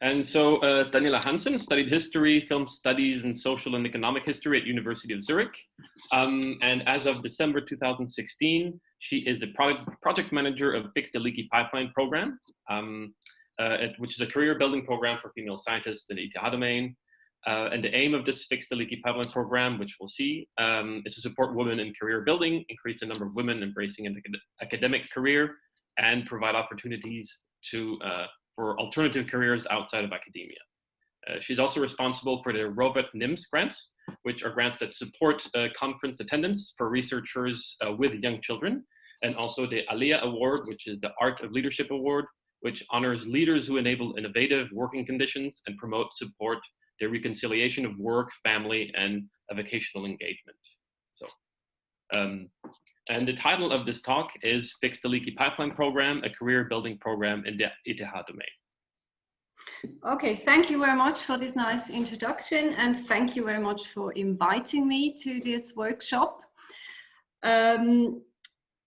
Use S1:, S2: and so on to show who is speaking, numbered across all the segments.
S1: And so Daniela Hansen studied history, film studies, and social and economic history at University of Zurich. And as of December 2016, she is the project manager of Fix the Leaky Pipeline Programme, which is a career building program for female scientists in the ETH Domain. And the aim of this Fix the Leaky Pipeline Programme, which we'll see, is to support women in career building, increase the number of women embracing an academic career, and provide opportunities for alternative careers outside of academia. She's also responsible for the Robert NIMS grants, which are grants that support conference attendance for researchers with young children, and also the Aliyah Award, which is the Art of Leadership Award, which honors leaders who enable innovative working conditions and promote support the reconciliation of work, family, and vocational engagement. So, and the title of this talk is Fix the Leaky Pipeline Programme, a career building program in the ETH Domain.
S2: Okay, thank you very much for this nice introduction, and thank you very much for inviting me to this workshop.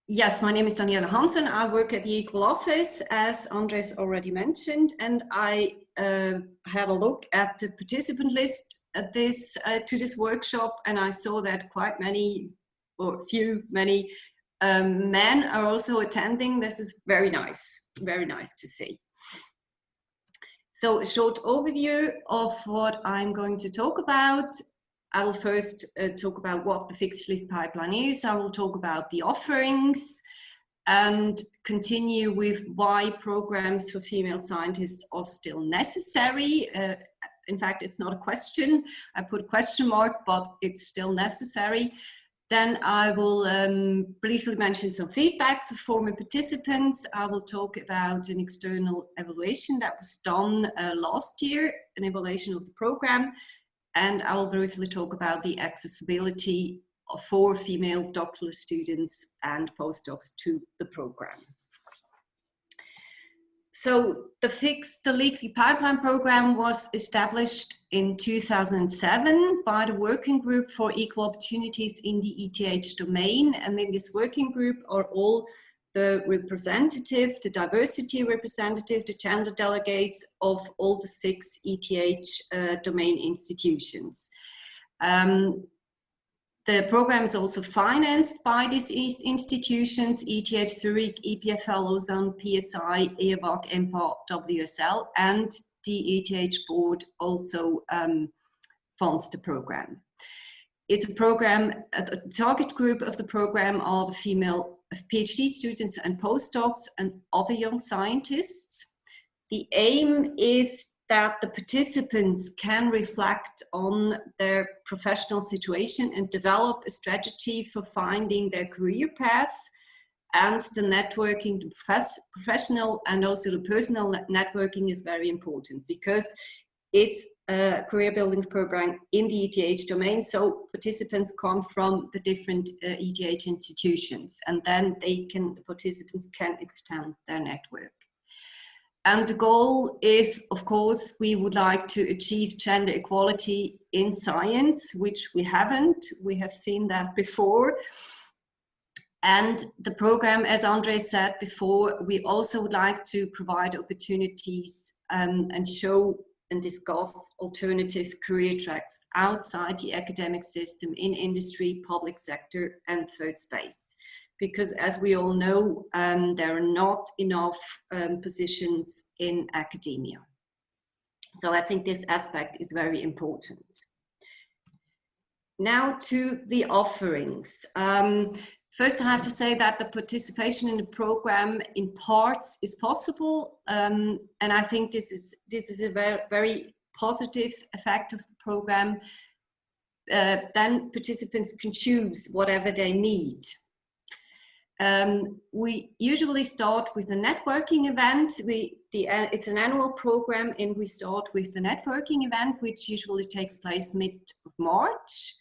S2: Yes, my name is Daniela Hansen. I work at the Equal Office, as Andres already mentioned, and I had a look at the participant list at to this workshop, and I saw that quite many, or many men are also attending. This is very nice to see. So a short overview of what I'm going to talk about. I will first talk about what the Fix the Leaky Pipeline is. I will talk about the offerings and continue with why programs for female scientists are still necessary. In fact, it's not a question. I put a question mark, but it's still necessary. Then I will briefly mention some feedbacks of former participants. I will talk about an external evaluation that was done last year, an evaluation of the program. And I will briefly talk about the accessibility for female doctoral students and postdocs to the program. So the Fix the Leaky Pipeline Programme was established in 2007 by the Working Group for Equal Opportunities in the ETH Domain. And in this working group are all the representative, the diversity representative, the gender delegates of all the 6 ETH Domain institutions. The program is also financed by these institutions: ETH Zürich, EPFL, Lausanne, PSI, Eawag, Empa, WSL, and the ETH board also funds the program. It's a program, the target group of the program are the female PhD students and postdocs and other young scientists. The aim is that the participants can reflect on their professional situation and develop a strategy for finding their career path, and the networking, the professional and also the personal networking is very important because it's a career building program in the ETH domain, so participants come from the different ETH institutions, and then the participants can extend their network. And the goal is, of course, we would like to achieve gender equality in science, which we haven't. We have seen that before. And the program, as Andre said before, we also would like to provide opportunities and show and discuss alternative career tracks outside the academic system in industry, public sector, and third space. Because as we all know, there are not enough positions in academia. So I think this aspect is very important. Now to the offerings. First, I have to say that the participation in the program in parts is possible, and I think this is a very, very positive effect of the program. Then participants can choose whatever they need. We usually start with a networking event. It's an annual program, and we start with the networking event, which usually takes place mid of March.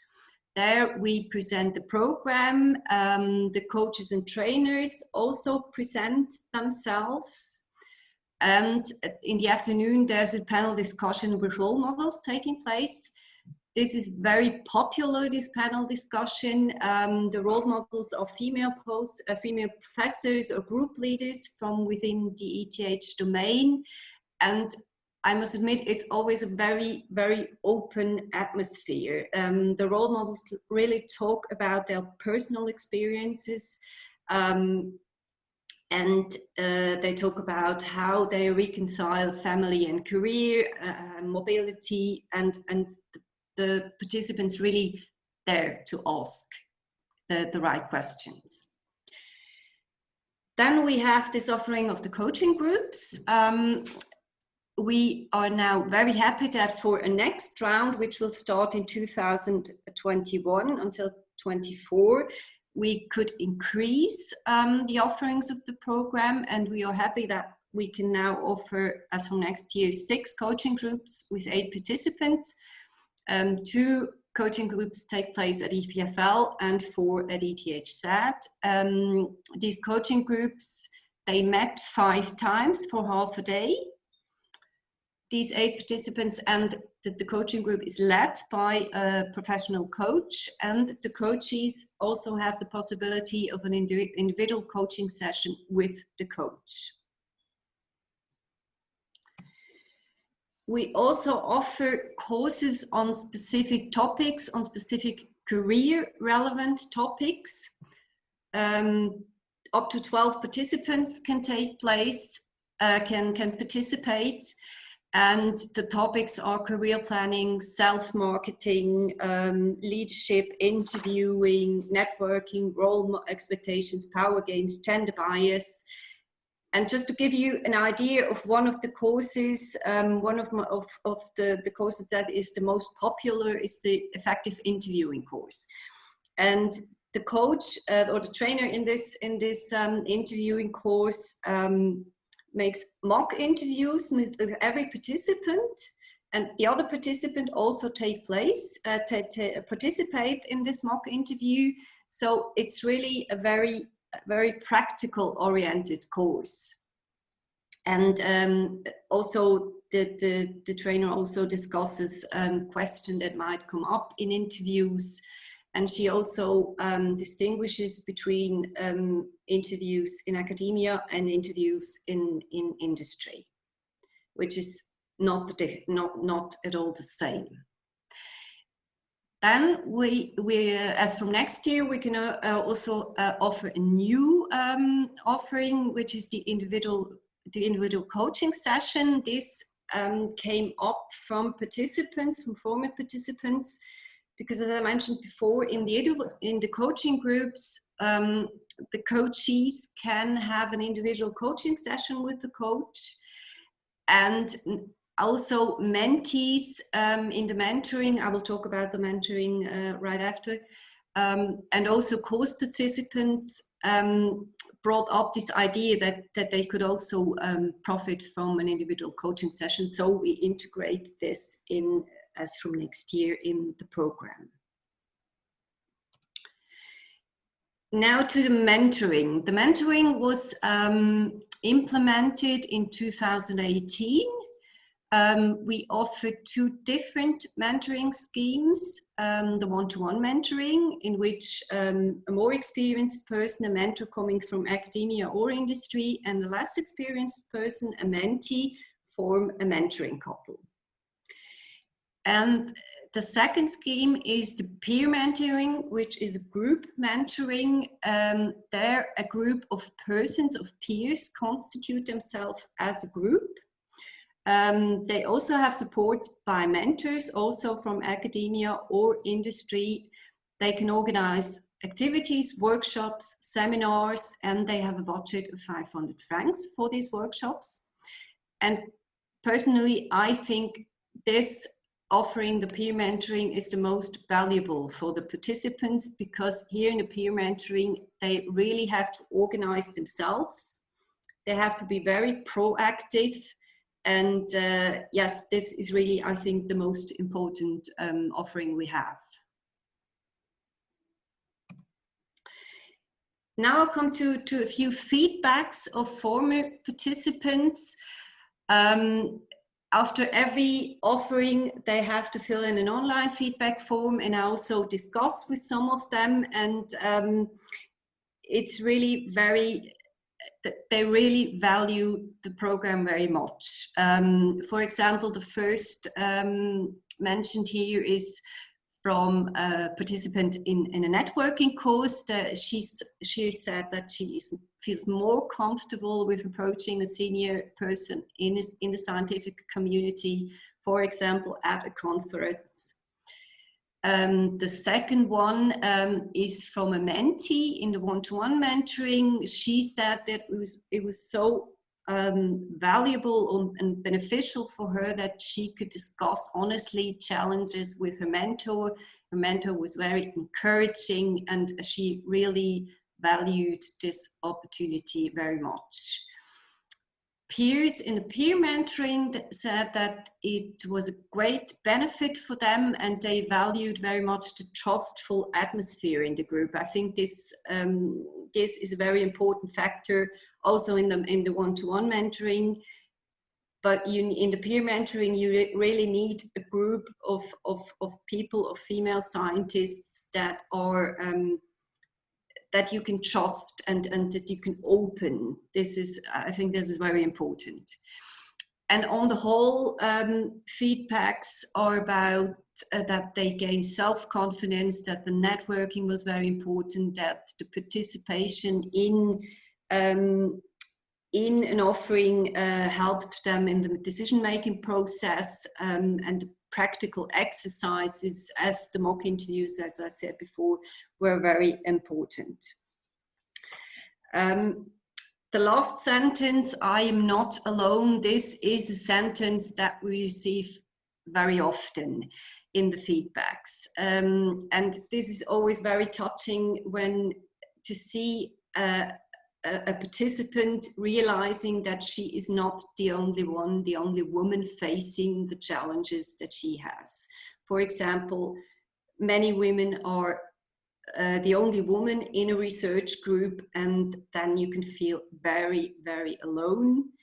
S2: There we present the program. The coaches and trainers also present themselves. And in the afternoon, there's a panel discussion with role models taking place. This is very popular, this panel discussion. The role models are female professors or group leaders from within the ETH domain. And I must admit, it's always a very, very open atmosphere. The role models really talk about their personal experiences, and they talk about how they reconcile family and career, mobility, and the participants really there to ask the right questions. Then we have this offering of the coaching groups. We are now very happy that for a next round, which will start in 2021 until 24, we could increase the offerings of the program, and we are happy that we can now offer, as from next year, 6 coaching groups with 8 participants. 2 coaching groups take place at EPFL and 4 at ETH Zürich. These coaching groups, they met 5 times for half a day. These 8 participants, and the coaching group is led by a professional coach, and the coaches also have the possibility of an individual coaching session with the coach. We also offer courses on specific topics, on specific career relevant topics. Up to 12 participants can take place, can participate. And the topics are career planning, self-marketing, leadership, interviewing, networking, role expectations, power games, gender bias. And just to give you an idea of one of the courses, one of the courses that is the most popular is the effective interviewing course. And the coach or the trainer in this interviewing course makes mock interviews with every participant, and the other participant also participate in this mock interview. So it's really a very, very practical oriented course. And also the trainer also discusses questions that might come up in interviews. And she also distinguishes between interviews in academia and interviews in industry, which is not at all the same. Then as from next year, we can also offer a new offering, which is the individual coaching session. This came up from participants, from former participants, because as I mentioned before, in the coaching groups, the coachees can have an individual coaching session with the coach, and also mentees in the mentoring. I will talk about the mentoring right after. And also course participants brought up this idea that they could also profit from an individual coaching session. So we integrate this in as from next year in the program. Now to the mentoring. The mentoring was implemented in 2018. We offered 2 different mentoring schemes. The one-to-one mentoring, in which a more experienced person, a mentor coming from academia or industry, and a less experienced person, a mentee, form a mentoring couple. And the second scheme is the peer mentoring, which is a group mentoring. There, a group of persons, of peers, constitute themselves as a group. They also have support by mentors, also from academia or industry. They can organize activities, workshops, seminars, and they have a budget of 500 francs for these workshops. And personally, I think this offering, the peer mentoring, is the most valuable for the participants, because here in the peer mentoring, they really have to organize themselves. They have to be very proactive. And yes, this is really, I think, the most important offering we have. Now I'll come to a few feedbacks of former participants. After every offering, they have to fill in an online feedback form, and I also discuss with some of them. And it's really very they really value the program very much. For example, the first mentioned here is from a participant in a networking course. She said that she feels more comfortable with approaching a senior person in the scientific community, for example, at a conference. The second one is from a mentee in the one-to-one mentoring. She said that it was so valuable and beneficial for her that she could discuss honestly challenges with her mentor. Her mentor was very encouraging, and she really valued this opportunity very much. Peers in the peer mentoring said that it was a great benefit for them, and they valued very much the trustful atmosphere in the group. I think this is a very important factor also in the one-to-one mentoring. But in the peer mentoring, you really need a group of people, of female scientists that are that you can trust and that you can open. I think this is very important. And on the whole, feedbacks are about that they gain self-confidence, that the networking was very important, that the participation in an offering helped them in the decision-making process, and the practical exercises, as the mock interviews, as I said before, were very important. The last sentence, "I am not alone," this is a sentence that we receive very often in the feedbacks. And this is always very touching to see a participant realizing that she is not the only woman facing the challenges that she has. For example, many women are the only woman in a research group, and then you can feel very, very alone.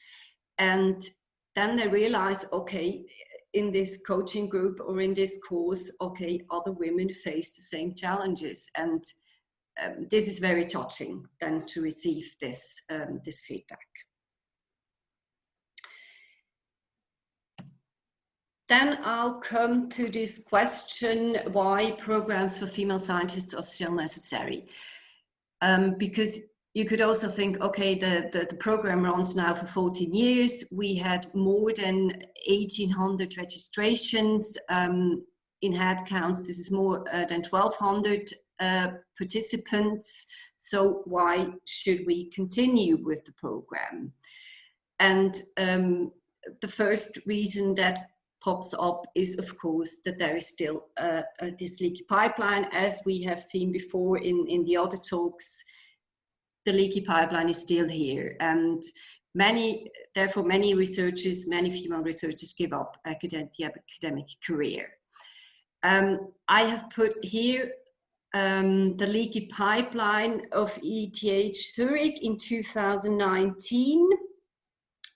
S2: And then they realize, okay, in this coaching group or in this course, okay, other women face the same challenges. And this is very touching then to receive this feedback. Then I'll come to this question, why programs for female scientists are still necessary. Because you could also think, okay, the program runs now for 14 years. We had more than 1,800 registrations. In head counts, this is more than 1,200 participants. So why should we continue with the program? And the first reason that pops up is, of course, that there is still this leaky pipeline. As we have seen before in the other talks, the leaky pipeline is still here. And therefore many researchers, many female researchers give up the academic career. I have put here the leaky pipeline of ETH Zürich in 2019.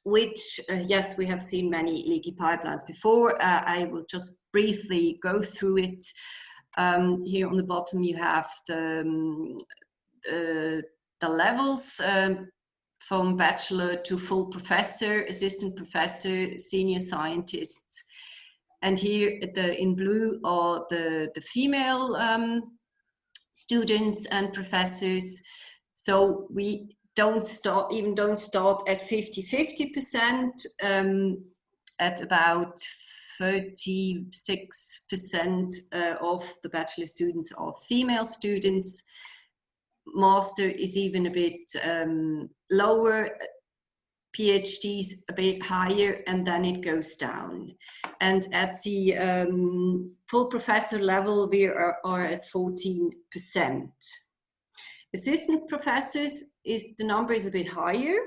S2: Which, yes, we have seen many leaky pipelines before. I will just briefly go through it. Here on the bottom you have the levels from bachelor to full professor, assistant professor, senior scientists. And here in blue are the female students and professors. So we don't start at 50-50%, at about 36% of the bachelor students are female students. Master is even a bit lower, PhDs a bit higher, and then it goes down. And at the full professor level, we are at 14%. Assistant professors, the number is a bit higher.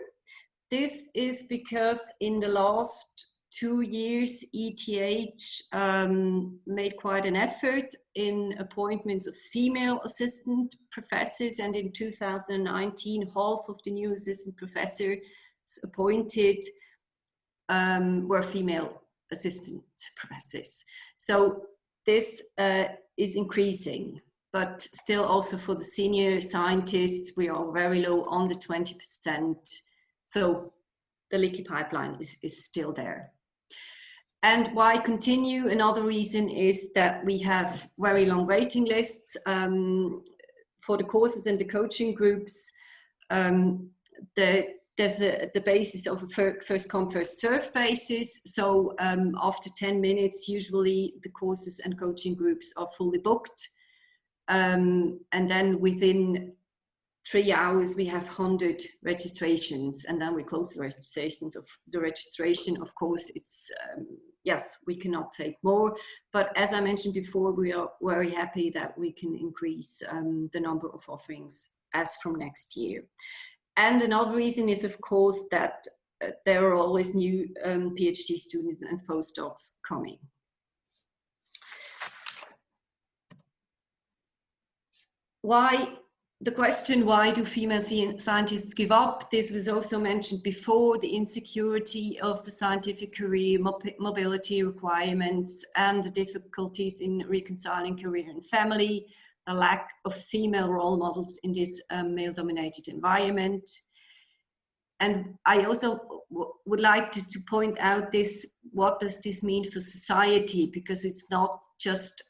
S2: This is because in the last 2 years, ETH made quite an effort in appointments of female assistant professors, and in 2019, half of the new assistant professors appointed were female assistant professors. So this is increasing. but still also for the senior scientists, we are very low, under 20%. So the leaky pipeline is still there. And why continue? Another reason is that we have very long waiting lists for the courses and the coaching groups. There's the basis of a first come, first serve basis. So after 10 minutes, usually the courses and coaching groups are fully booked. And then within 3 hours, we have 100 registrations, and then we close the registrations. Of the registration, of course, it's, yes, we cannot take more. But as I mentioned before, we are very happy that we can increase the number of offerings as from next year. And another reason is, of course, that there are always new PhD students and postdocs coming. Why? The question, why do female scientists give up? This was also mentioned before, the insecurity of the scientific career, mobility requirements, and the difficulties in reconciling career and family, the lack of female role models in this male-dominated environment. And I also would like to point out this, what does this mean for society? Because it's not just,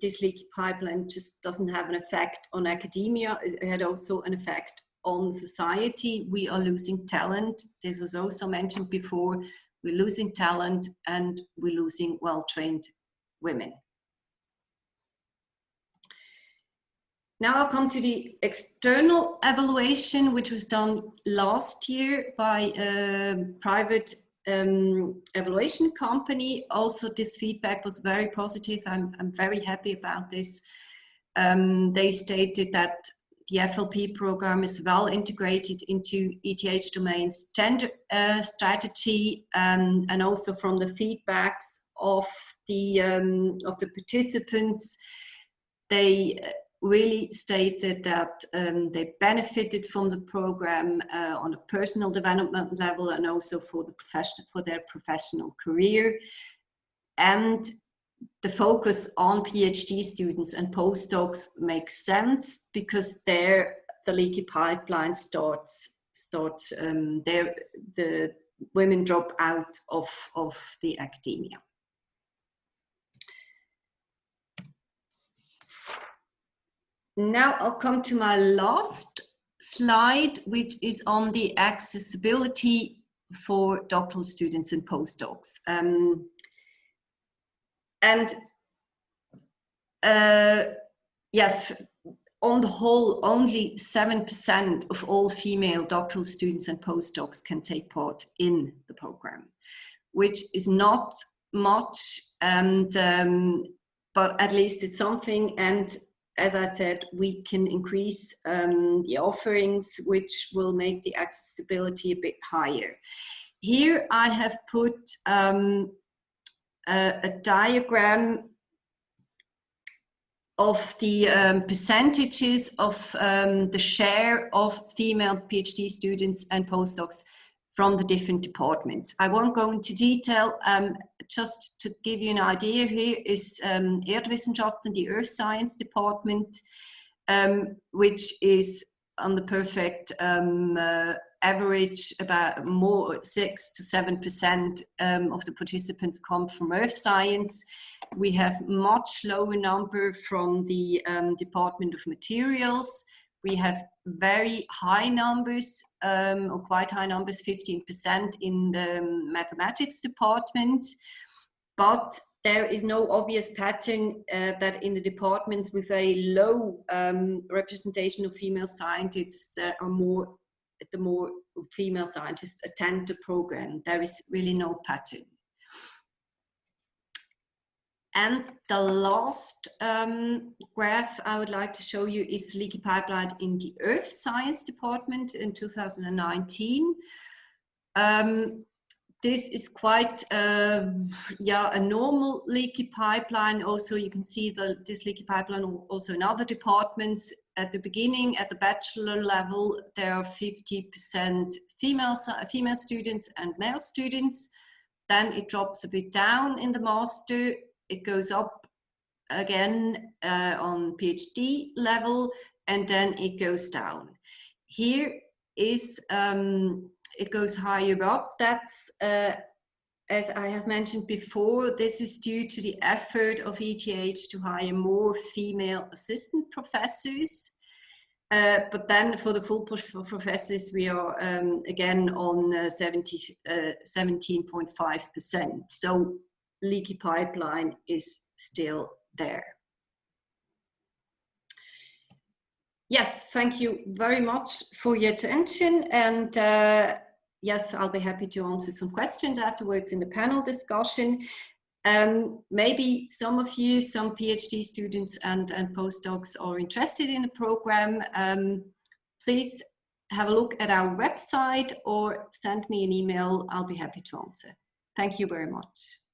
S2: this leaky pipeline just doesn't have an effect on academia, it had also an effect on society. We are losing talent. This was also mentioned before. We're losing talent and we're losing well-trained women. Now I'll come to the external evaluation, which was done last year by a private evaluation company. Also, this feedback was very positive. I'm very happy about this. They stated that the FLP program is well integrated into ETH Domain's gender strategy, and also from the feedbacks of the participants, they really stated that they benefited from the program on a personal development level and also for their professional career. And the focus on PhD students and postdocs makes sense because there the leaky pipeline starts there, the women drop out of the academia. Now I'll come to my last slide, which is on the accessibility for doctoral students and postdocs. Yes, on the whole, only 7% of all female doctoral students and postdocs can take part in the program, which is not much, and but at least it's something. And as I said, we can increase the offerings, which will make the accessibility a bit higher. Here I have put a diagram of the percentages of the share of female PhD students and postdocs from the different departments. I won't go into detail, just to give you an idea. Here is Erdwissenschaften, the Earth Science department, which is on the perfect average, about more 6 to 7% of the participants come from Earth Science. We have much lower number from the Department of Materials. We have very high numbers, or quite high numbers, 15% in the mathematics department. But there is no obvious pattern that in the departments with very low representation of female scientists, there are more female scientists attend the program. There is really no pattern. And the last graph I would like to show you is leaky pipeline in the Earth Science department in 2019. This is quite a normal leaky pipeline. Also, you can see this leaky pipeline also in other departments. At the beginning, at the bachelor level, there are 50% female students and male students. Then it drops a bit down in the master. It goes up again on PhD level, and then it goes down. Here is, it goes higher up. That's, as I have mentioned before, this is due to the effort of ETH to hire more female assistant professors. But then for the full professors, we are again on 17.5%. So leaky pipeline is still there. Yes, thank you very much for your attention. And yes, I'll be happy to answer some questions afterwards in the panel discussion. Maybe some of you, some PhD students and postdocs are interested in the program. Please have a look at our website or send me an email. I'll be happy to answer. Thank you very much.